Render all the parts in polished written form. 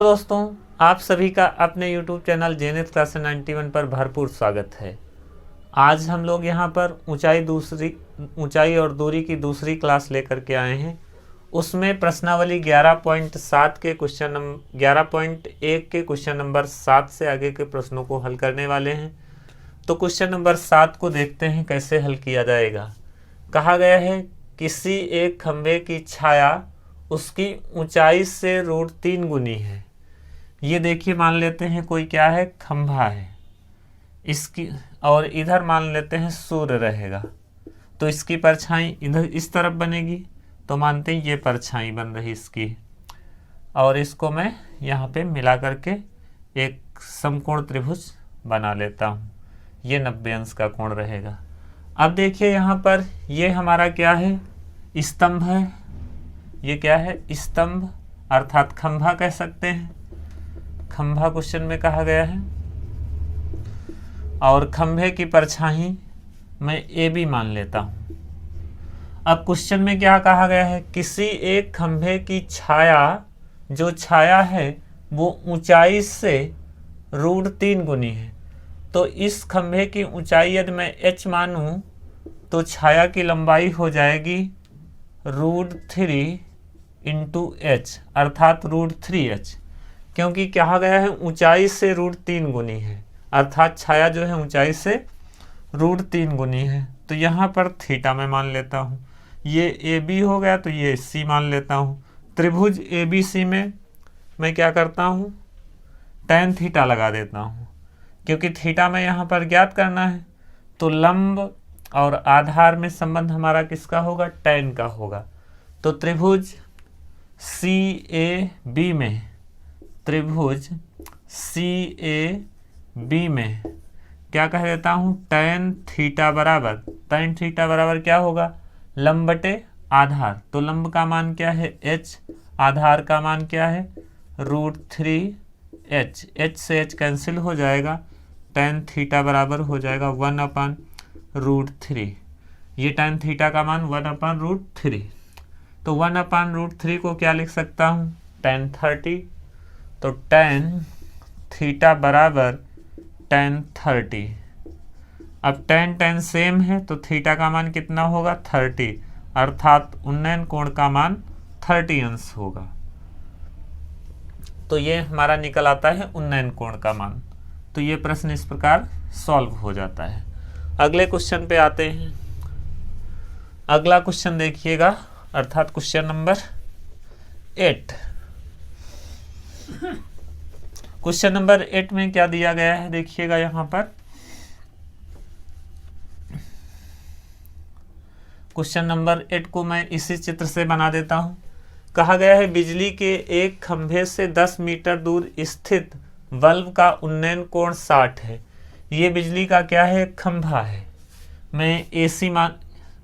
दोस्तों, आप सभी का अपने YouTube चैनल जेनिथ क्लास 91 पर भरपूर स्वागत है। आज हम लोग यहाँ पर ऊंचाई और दूरी की दूसरी क्लास लेकर के आए हैं। उसमें प्रश्नावली 11.7 के क्वेश्चन 11.1 के क्वेश्चन नंबर 7 से आगे के प्रश्नों को हल करने वाले हैं। तो क्वेश्चन नंबर 7 को देखते हैं कैसे हल किया जाएगा। कहा गया है किसी एक खंभे की छाया उसकी ऊंचाई से √3 गुनी है। ये देखिए, मान लेते हैं कोई क्या है, खंभा है इसकी, और इधर मान लेते हैं सूर्य रहेगा, तो इसकी परछाई इधर इस तरफ बनेगी, तो मानते हैं ये परछाई बन रही इसकी, और इसको मैं यहाँ पे मिला करके एक समकोण त्रिभुज बना लेता हूँ। ये 90 अंश का कोण रहेगा। अब देखिए यहाँ पर ये हमारा क्या है, स्तंभ है। ये क्या है, स्तंभ अर्थात खंभा कह सकते हैं। खंभा क्वेश्चन में कहा गया है, और खंभे की परछाई मैं ए बी मान लेता हूं। अब क्वेश्चन में क्या कहा गया है, किसी एक खंभे की छाया, जो छाया है वो ऊंचाई से √3 गुनी है। तो इस खंभे की ऊंचाई यदि मैं h मानूं तो छाया की लंबाई हो जाएगी √3 इंटू h अर्थात √3h, क्योंकि कहा गया है ऊंचाई से √3 गुनी है, अर्थात छाया जो है ऊंचाई से √3 गुनी है। तो यहाँ पर थीटा मैं मान लेता हूँ। ये ए बी हो गया, तो ये सी मान लेता हूँ। त्रिभुज ए बी सी में मैं क्या करता हूँ, tan थीटा लगा देता हूँ, क्योंकि थीटा में यहाँ पर ज्ञात करना है। तो लंब और आधार में संबंध हमारा किसका होगा, tan का होगा। तो त्रिभुज सी ए बी में, त्रिभुज सी ए बी में क्या कह देता हूँ, tan थीटा बराबर क्या होगा, लंब बटे आधार। तो लंब का मान क्या है h, आधार का मान क्या है √3h, h से h कैंसिल हो जाएगा, tan थीटा बराबर हो जाएगा 1/√3। ये tan थीटा का मान 1/√3। तो 1/√3 को क्या लिख सकता हूँ, tan 30। तो tan थीटा बराबर tan 30। अब tan सेम है, तो थीटा का मान कितना होगा 30, अर्थात उन्नयन कोण का मान 30 अंश होगा। तो ये हमारा निकल आता है उन्नयन कोण का मान। तो ये प्रश्न इस प्रकार सॉल्व हो जाता है। अगले क्वेश्चन पे आते हैं। अगला क्वेश्चन देखिएगा, अर्थात क्वेश्चन नंबर 8। क्वेश्चन नंबर 8 में क्या दिया गया है, देखिएगा यहाँ पर। क्वेश्चन नंबर 8 को मैं इसी चित्र से बना देता हूं। कहा गया है बिजली के एक खंभे से 10 मीटर दूर स्थित बल्ब का उन्नयन कोण 60 है। ये बिजली का क्या है, खंभा है। मैं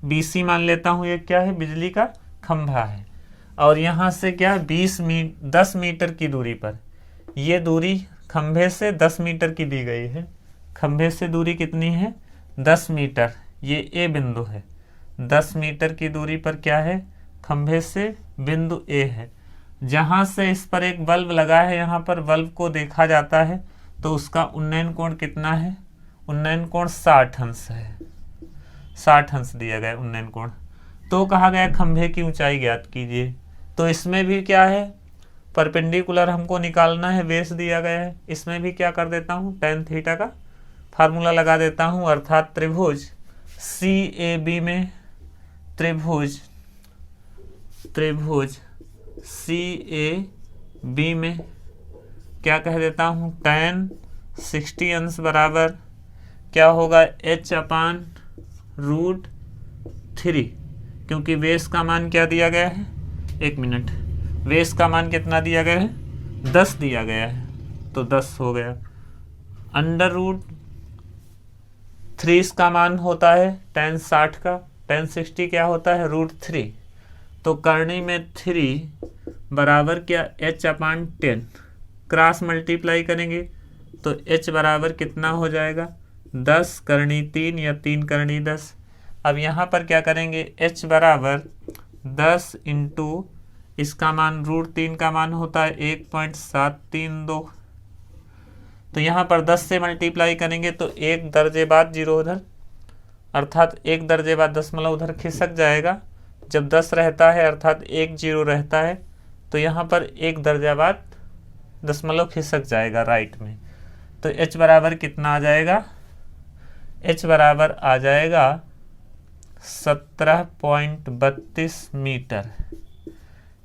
BC मान लेता हूं। ये क्या है, बिजली का खंभा है, और यहाँ से क्या 10 मीटर की दूरी पर, ये दूरी खंभे से 10 मीटर की दी गई है। खंभे से दूरी कितनी है, 10 मीटर। ये ए बिंदु है, 10 मीटर की दूरी पर क्या है, खंभे से बिंदु ए है। जहाँ से इस पर एक बल्ब लगा है, यहाँ पर बल्ब को देखा जाता है, तो उसका उन्नयन कोण कितना है, उन्नयन कोण 60 अंश है। 60 अंश दिया गया उन्नयन कोण। तो कहा गया खंभे की ऊंचाई ज्ञात कीजिए। तो इसमें भी क्या है, परपेंडिकुलर हमको निकालना है, बेस दिया गया है। इसमें भी क्या कर देता हूँ, tan थीटा का फार्मूला लगा देता हूँ, अर्थात त्रिभुज सी ए बी में, त्रिभुज सी ए बी में क्या कह देता हूँ, tan 60 अंश बराबर क्या होगा, h/√3, क्योंकि बेस का मान क्या दिया गया है, 1 मिनट, बेस का मान कितना दिया गया है, 10 दिया गया है, तो 10 हो गया। √3 इसका मान होता है tan 60 का, tan 60 क्या होता है, √3। तो करनी में 3 बराबर क्या, h/10, क्रॉस मल्टीप्लाई करेंगे तो h बराबर कितना हो जाएगा, 10 करनी 3 या 3 करनी 10। अब यहाँ पर क्या करेंगे, h बराबर 10 इंटू इसका मान √3 का मान होता है 1.732। तो यहाँ पर 10 से मल्टीप्लाई करेंगे तो 1 दर्जे बाद 0 उधर, अर्थात 1 दर्जे बाद दशमलव उधर खिसक जाएगा। जब 10 रहता है अर्थात 1 0 रहता है तो यहाँ पर 1 दर्जा बाद दशमलव खिसक जाएगा राइट में। तो h बराबर कितना आ जाएगा? h बराबर आ जाएगा 17.32 मीटर,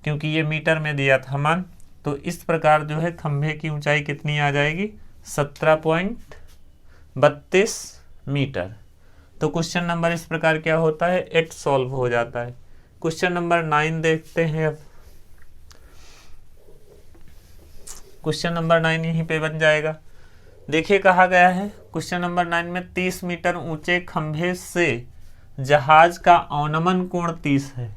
क्योंकि ये मीटर में दिया था मान। तो इस प्रकार जो है खंभे की ऊंचाई कितनी आ जाएगी? 17.32 मीटर। तो क्वेश्चन नंबर इस प्रकार क्या होता है? 8 सॉल्व हो जाता है। क्वेश्चन नंबर 9 देखते हैं अब। क्वेश्चन नंबर 9 यहीं पे बन जाएगा। देखिए कहा गया है क्वेश्चन नंबर 9 में 30 मीटर ऊंचे खंभे से जहाज का अवनमन कोण 30 है,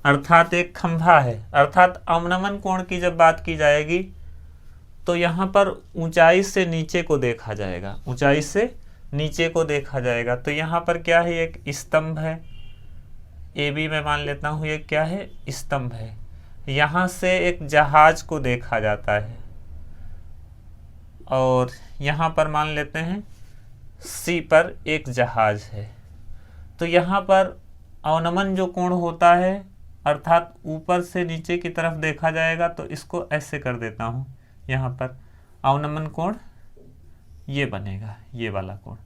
अर्थात एक खंभा है। अर्थात अवनमन कोण की जब बात की जाएगी तो यहाँ पर ऊंचाई से नीचे को देखा जाएगा, ऊंचाई से नीचे को देखा जाएगा। तो यहाँ पर क्या है? एक स्तंभ है, ए बी में मान लेता हूँ ये क्या है? स्तंभ है। यहाँ से एक जहाज को देखा जाता है और यहाँ पर मान लेते हैं सी पर एक जहाज है। तो यहाँ पर अवनमन जो कोण होता है अर्थात ऊपर से नीचे की तरफ देखा जाएगा। तो इसको ऐसे कर देता हूँ, यहाँ पर अवनमन कोण ये बनेगा, ये वाला कोण।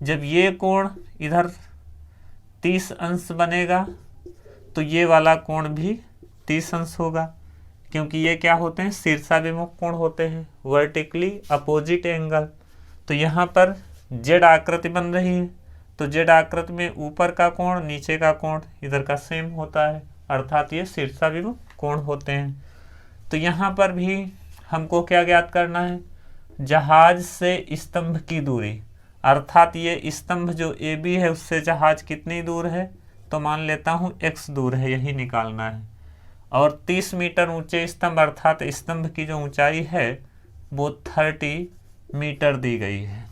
जब ये कोण इधर 30 अंश बनेगा तो ये वाला कोण भी 30 अंश होगा, क्योंकि ये क्या होते हैं? शीर्षाभिमुख कोण होते हैं, वर्टिकली अपोजिट एंगल। तो यहाँ पर जेड आकृति बन रही है, तो जेड आकृति में ऊपर का कोण नीचे का कोण इधर का सेम होता है, अर्थात ये शीर्षाभिमुख कोण होते हैं। तो यहाँ पर भी हमको क्या ज्ञात करना है? जहाज से स्तंभ की दूरी, अर्थात ये स्तंभ जो ए बी है उससे जहाज कितनी दूर है? तो मान लेता हूँ x दूर है, यही निकालना है। और 30 मीटर ऊंचे स्तंभ अर्थात स्तंभ की जो ऊंचाई है वो 30 मीटर दी गई है।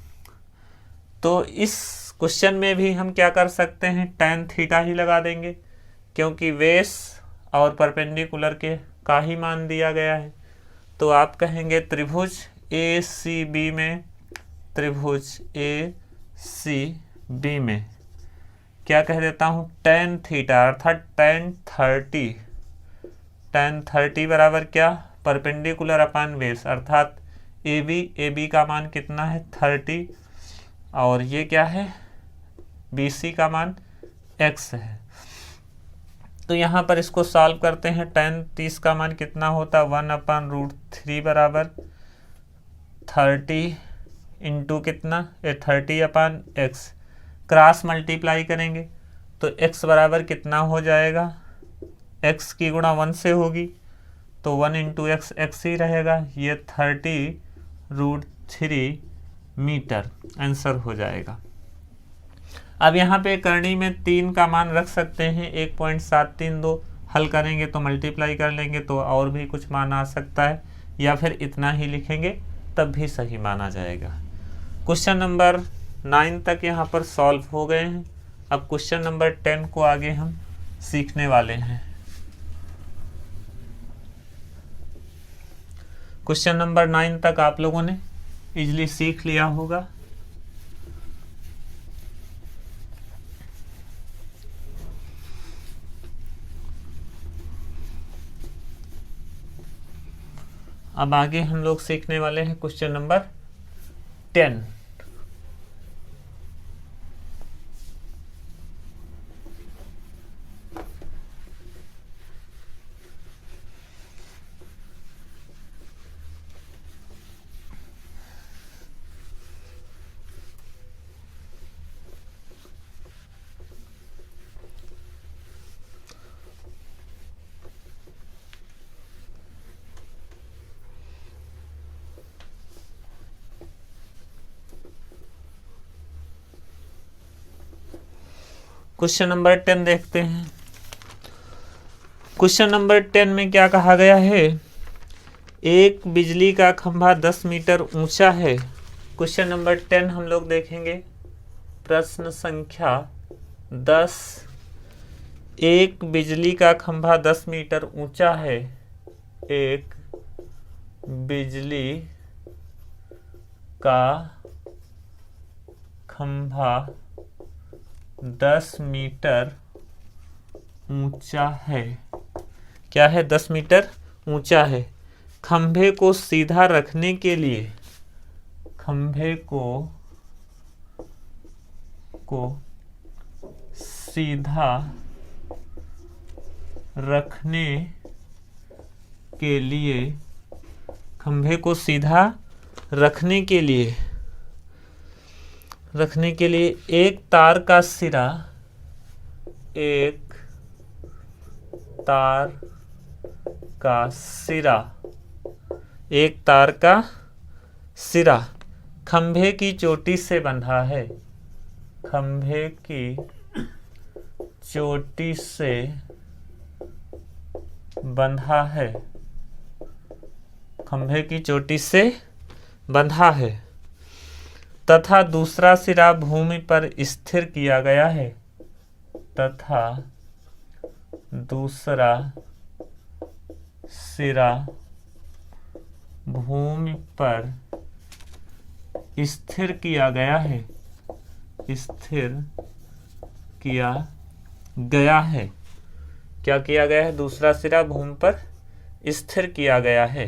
तो इस क्वेश्चन में भी हम क्या कर सकते हैं? tan थीटा ही लगा देंगे, क्योंकि बेस और परपेंडिकुलर के का ही मान दिया गया है। तो आप कहेंगे त्रिभुज ACB में, त्रिभुज ACB में क्या कह देता हूँ? tan थीटा अर्थात tan 30 बराबर क्या? परपेंडिकुलर अपान बेस, अर्थात AB का मान कितना है? 30, और ये क्या है? BC का मान x है। तो यहाँ पर इसको सॉल्व करते हैं। tan 30 का मान कितना होता है? 1/√3 बराबर 30 इंटू कितना? 30/x। क्रॉस मल्टीप्लाई करेंगे तो x बराबर कितना हो जाएगा? x की गुणा 1 से होगी तो 1 इंटू एक्स एक्स ही रहेगा। ये 30√3 मीटर आंसर हो जाएगा। अब यहाँ पे करनी में 3 का मान रख सकते हैं, 1.732। हल करेंगे तो मल्टीप्लाई कर लेंगे तो और भी कुछ मान आ सकता है, या फिर इतना ही लिखेंगे तब भी सही माना जाएगा। क्वेश्चन नंबर 9 तक यहाँ पर सॉल्व हो गए हैं। अब क्वेश्चन नंबर 10 को आगे हम सीखने वाले हैं। क्वेश्चन नंबर 9 तक आप लोगों ने इजीली सीख लिया होगा। अब आगे हम लोग सीखने वाले हैं क्वेश्चन नंबर 10। क्वेश्चन नंबर 10 देखते हैं। क्वेश्चन नंबर 10 में क्या कहा गया है? एक बिजली का खंभा 10 मीटर ऊंचा है। क्वेश्चन नंबर 10 हम लोग देखेंगे। प्रश्न संख्या 10 एक बिजली का खंभा 10 मीटर ऊंचा है। एक बिजली का खंभा 10 मीटर ऊंचा है। क्या है? 10 मीटर ऊंचा है। खंभे को सीधा रखने के लिए, खंभे को सीधा रखने के लिए, खंभे को सीधा रखने के लिए एक तार का सिरा, एक तार का सिरा, एक तार का सिरा खंभे की चोटी से बंधा है। खंभे की चोटी से बंधा है। खंभे की चोटी से बंधा है तथा दूसरा सिरा भूमि पर स्थिर किया गया है। तथा दूसरा सिरा भूमि पर स्थिर किया गया है। स्थिर किया गया है। क्या किया गया है? दूसरा सिरा भूमि पर स्थिर किया गया है।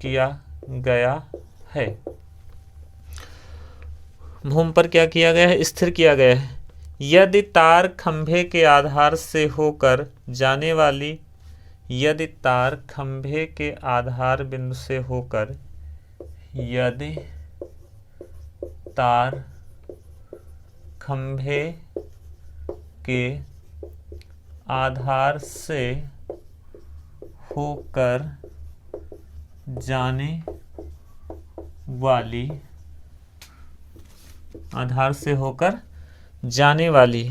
किया गया है। भूमि पर क्या किया गया है? स्थिर किया गया है। यदि तार खंभे के आधार से होकर जाने वाली, यदि तार खंभे के आधार बिंदु से होकर, यदि तार खंभे के आधार से होकर जाने वाली, आधार से होकर जाने वाले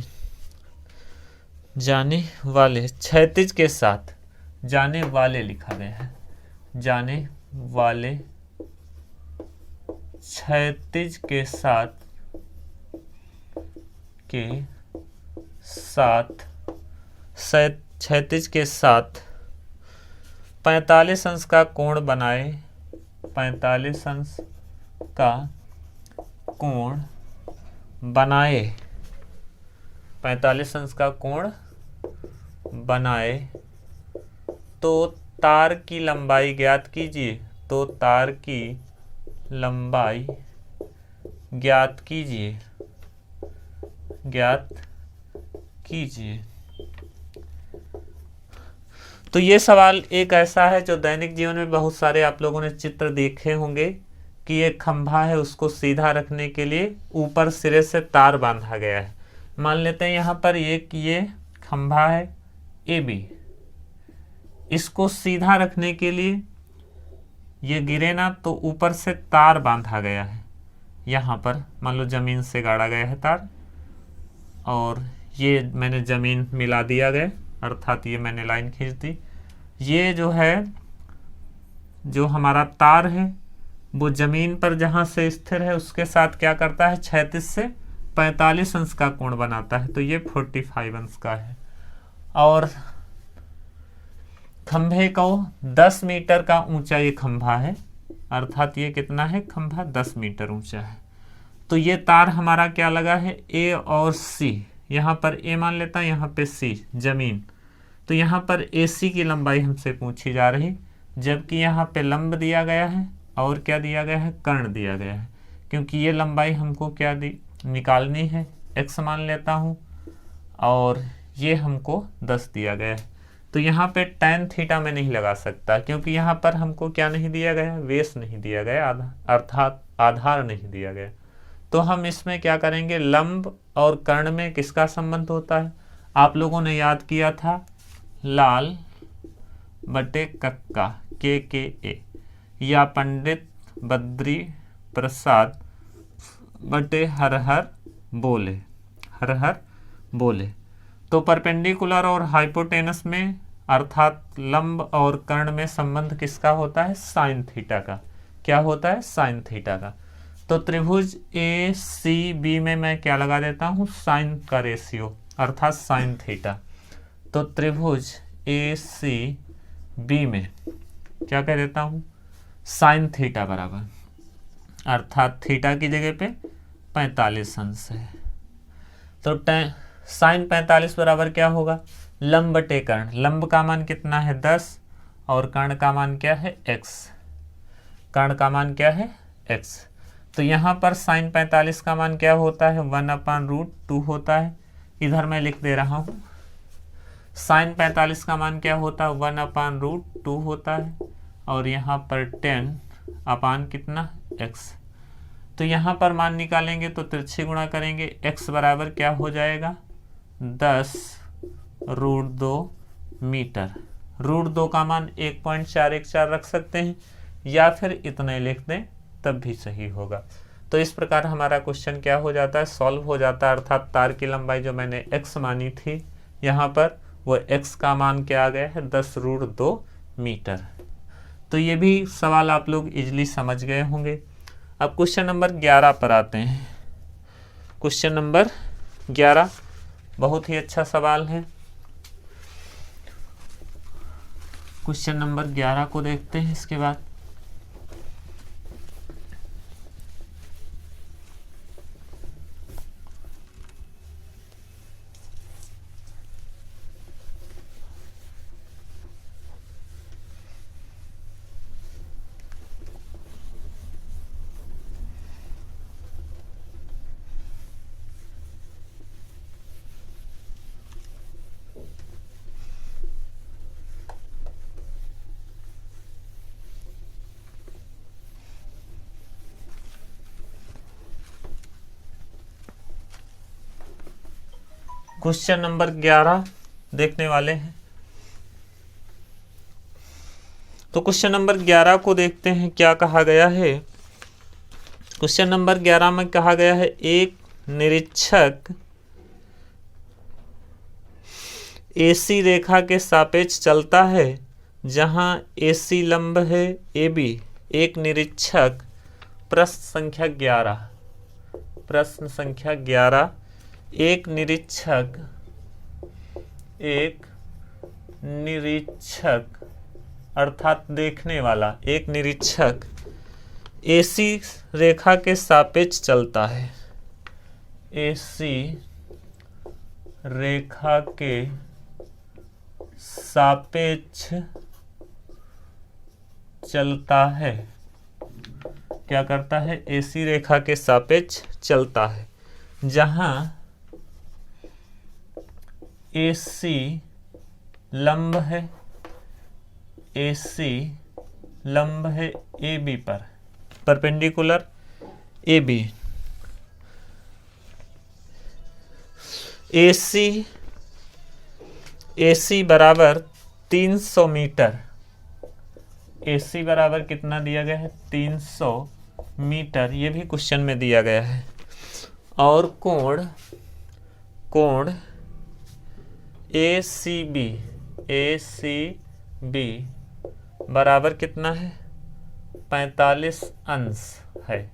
क्षैतिज के साथ, जाने वाले लिखा गया है, जाने वाले क्षैतिज के साथ, क्षैतिज के साथ 45 अंश का कोण बनाए, 45 अंश का कोण बनाए, 45 अंश का कोण बनाए तो तार की लंबाई ज्ञात कीजिए। तो तार की लंबाई ज्ञात कीजिए, ज्ञात कीजिए। तो ये सवाल एक ऐसा है जो दैनिक जीवन में बहुत सारे आप लोगों ने चित्र देखे होंगे कि एक खंभा है, उसको सीधा रखने के लिए ऊपर सिरे से तार बांधा गया है। मान लेते हैं यहाँ पर एक ये खंभा है ए बी, इसको सीधा रखने के लिए ये गिरे ना तो ऊपर से तार बांधा गया है। यहाँ पर मान लो जमीन से गाड़ा गया है तार, और ये मैंने जमीन मिला दिया गया, अर्थात ये मैंने लाइन खींच दी। ये जो है, जो हमारा तार है वो जमीन पर जहाँ से स्थिर है उसके साथ क्या करता है? क्षैतिज से 45 अंश का कोण बनाता है। तो ये 45 अंश का है। और खंभे को 10 मीटर का ऊंचा ये खंभा है, अर्थात ये कितना है? खंभा 10 मीटर ऊंचा है। तो ये तार हमारा क्या लगा है? ए और सी। यहाँ पर ए मान लेता है, यहाँ पे सी जमीन। तो यहाँ पर AC की लंबाई हमसे पूछी जा रही, जबकि यहाँ पे लंब दिया गया है और क्या दिया गया है? कर्ण दिया गया है। क्योंकि ये लंबाई हमको क्या निकालनी है, x मान लेता हूँ, और ये हमको 10 दिया गया है। तो यहाँ पे tan थीटा में नहीं लगा सकता, क्योंकि यहाँ पर हमको क्या नहीं दिया गया? वेस नहीं दिया गया, अर्थात आधार नहीं दिया गया। तो हम इसमें क्या करेंगे? लंब और कर्ण में किसका संबंध होता है? आप लोगों ने याद किया था, लाल बटे कक्का KKA, या पंडित बद्री प्रसाद बटे हर हर बोले, हर हर बोले। तो परपेंडिकुलर और हाइपोटेनस में, अर्थात लंब और कर्ण में संबंध किसका होता है? साइन थीटा का। क्या होता है? साइन थीटा का। तो त्रिभुज ACB में मैं क्या लगा देता हूँ? साइन का रेशियो। अर्थात साइन थीटा। तो त्रिभुज ACB में क्या कह देता हूँ, साइन थीटा बराबर, अर्थात थीटा की जगह पे 45 अंश है। तो साइन 45 बराबर क्या होगा, लंब बटे कर्ण। लंब का मान कितना है 10 और कर्ण का मान क्या है x। कर्ण का मान क्या है x। तो यहाँ पर साइन 45 का मान क्या होता है 1/√2 होता है। इधर मैं लिख दे रहा हूँ साइन 45 का मान क्या होता है 1/√2 होता है और यहाँ पर 10 अपान कितना x। तो यहाँ पर मान निकालेंगे तो तिरछे गुणा करेंगे, x बराबर क्या हो जाएगा 10√2 मीटर। √2 का मान 1.414 रख सकते हैं या फिर इतने लिख दें तब भी सही होगा। तो इस प्रकार हमारा क्वेश्चन क्या हो जाता है, सॉल्व हो जाता है। अर्थात तार की लंबाई जो मैंने x मानी थी यहाँ पर वो x का मान क्या आ गया है 10√2 मीटर। तो ये भी सवाल आप लोग इजीली समझ गए होंगे। अब क्वेश्चन नंबर 11 पर आते हैं। क्वेश्चन नंबर 11 बहुत ही अच्छा सवाल है। क्वेश्चन नंबर 11 को देखते हैं। इसके बाद क्वेश्चन नंबर 11 देखने वाले हैं। तो क्वेश्चन नंबर 11 को देखते हैं क्या कहा गया है। क्वेश्चन नंबर 11 में कहा गया है एक निरीक्षक AC रेखा के सापेक्ष चलता है जहां AC लंब है AB। एक निरीक्षक, प्रश्न संख्या 11, प्रश्न संख्या 11, एक निरीक्षक अर्थात देखने वाला, एक निरीक्षक AC रेखा के सापेक्ष चलता है। AC रेखा के सापेक्ष चलता है। क्या करता है, AC रेखा के सापेक्ष चलता है जहां AC लंब है, AC लंब है AB पर, परपेंडिकुलर AB। AC बराबर 300 मीटर। AC बराबर कितना दिया गया है 300 मीटर, ये भी क्वेश्चन में दिया गया है। और कोण ACB बराबर कितना है 45 अंश है।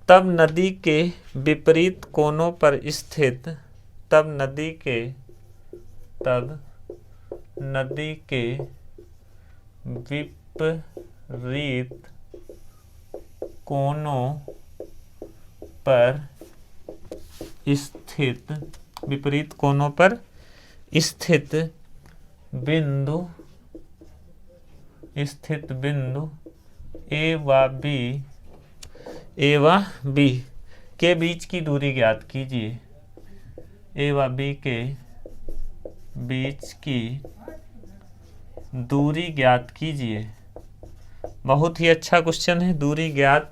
तब नदी के विपरीत कोनों पर स्थित, तब नदी के विपरीत कोनों पर स्थित, विपरीत कोनों पर स्थित बिंदु ए व बी के बीच की दूरी ज्ञात कीजिए। ए व बी के बीच की दूरी ज्ञात कीजिए। बहुत ही अच्छा क्वेश्चन है, दूरी ज्ञात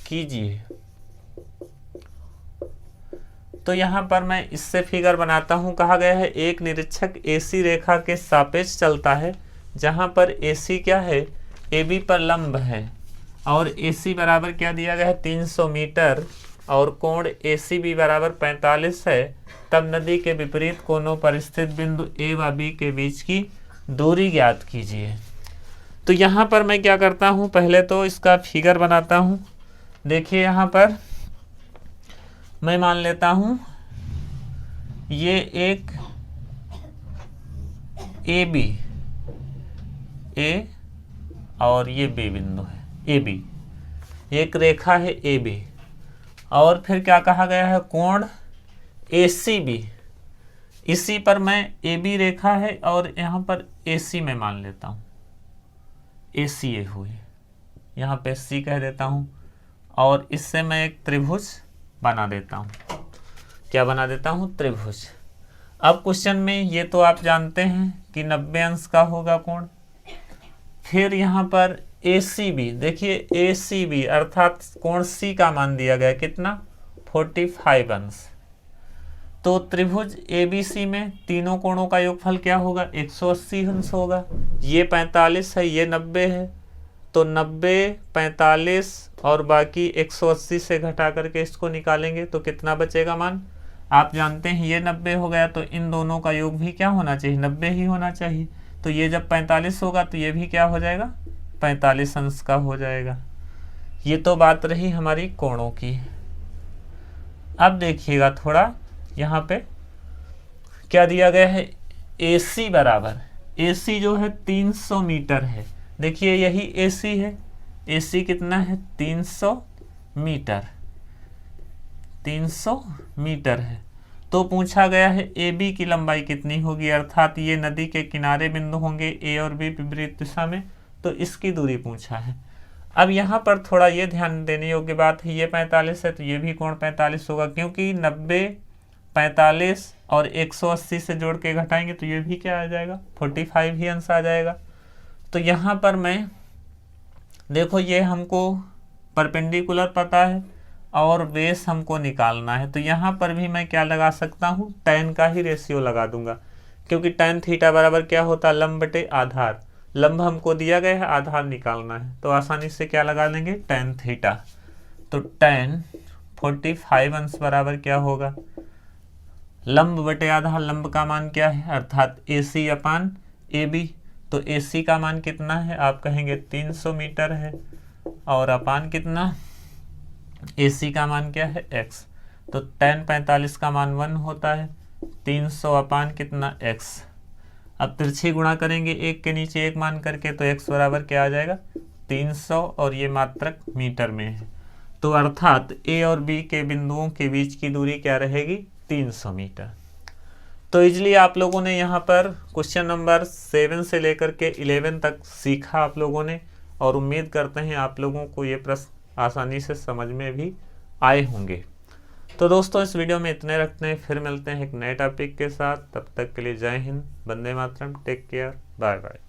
कीजिए। तो यहाँ पर मैं इससे फिगर बनाता हूँ। कहा गया है एक निरीक्षक AC रेखा के सापेक्ष चलता है जहाँ पर AC क्या है AB पर लंब है और AC बराबर क्या दिया गया है 300 मीटर और कोण ACB बराबर 45 है। तब नदी के विपरीत कोनों पर स्थित बिंदु A व B के बीच की दूरी ज्ञात कीजिए। तो यहाँ पर मैं क्या करता हूँ, पहले तो इसका फिगर बनाता हूँ। देखिए यहाँ पर मैं मान लेता हूँ ये एक ए बी, ए और ये बी बिंदु है, ए बी, एक रेखा है ए बी। और फिर क्या कहा गया है, कोण ए सी बी, इसी पर मैं ए बी रेखा है और यहाँ पर ए सी में मान लेता हूँ, ए सी ए हुई, यहाँ पे सी कह देता हूँ। और इससे मैं एक त्रिभुज बना देता हूँ, क्या बना देता हूँ, त्रिभुज। अब क्वेश्चन में ये तो आप जानते हैं कि 90 अंश का होगा कोण। फिर यहाँ पर ए सी बी, देखिए ए सी बी अर्थात कोण सी का मान दिया गया कितना, 45 अंश। तो त्रिभुज ए बी सी में तीनों कोणों का योगफल क्या होगा, 180 अंश होगा। ये 45 है, ये 90 है, तो 90, 45 और बाकी 180 से घटा करके इसको निकालेंगे तो कितना बचेगा मान, आप जानते हैं ये 90 हो गया, तो इन दोनों का योग भी क्या होना चाहिए, 90 ही होना चाहिए। तो ये जब 45 होगा तो ये भी क्या हो जाएगा, 45 अंश का हो जाएगा। ये तो बात रही हमारी कोणों की। अब देखिएगा थोड़ा यहाँ पे क्या दिया गया है, AC बराबर, AC जो है 300 मीटर है। देखिए यही AC है, AC कितना है, 300 मीटर, 300 मीटर है। तो पूछा गया है AB की लंबाई कितनी होगी, अर्थात ये नदी के किनारे बिंदु होंगे A और B विपरीत दिशा में, तो इसकी दूरी पूछा है। अब यहाँ पर थोड़ा ये ध्यान देने योग्य बात है, ये 45 है तो ये भी कोण 45 होगा, क्योंकि 90, 45 और 180 से जोड़ के घटाएंगे तो ये भी क्या आ जाएगा, 45 ही अंश आ जाएगा। तो यहाँ पर मैं देखो, ये हमको परपेंडिकुलर पता है और बेस हमको निकालना है, तो यहाँ पर भी मैं क्या लगा सकता हूँ, tan का ही रेशियो लगा दूंगा, क्योंकि tan थीटा बराबर क्या होता है, लंब बटे आधार। लंब हमको दिया गया है, आधार निकालना है, तो आसानी से क्या लगा लेंगे, tan थीटा। तो tan 45 अंश बराबर क्या होगा, लंब बटे आधार, लंब का मान क्या है, अर्थात AC अपान AB। तो AC का मान कितना है, आप कहेंगे 300 मीटर है, और अपान कितना, AC का मान क्या है, x। तो tan 45 का मान 1 होता है, 300 अपान कितना, x। अब तिरछी गुणा करेंगे एक के नीचे एक मान करके, तो x बराबर क्या आ जाएगा, 300, और ये मात्रक मीटर में है। तो अर्थात A और B के बिंदुओं के बीच की दूरी क्या रहेगी, 300 मीटर। तो इजली आप लोगों ने यहाँ पर क्वेश्चन नंबर 7 से लेकर के 11 तक सीखा आप लोगों ने, और उम्मीद करते हैं आप लोगों को ये प्रश्न आसानी से समझ में भी आए होंगे। तो दोस्तों इस वीडियो में इतने रखते हैं, फिर मिलते हैं एक नए टॉपिक के साथ। तब तक के लिए जय Hind, Vande Mataram, take care, bye bye.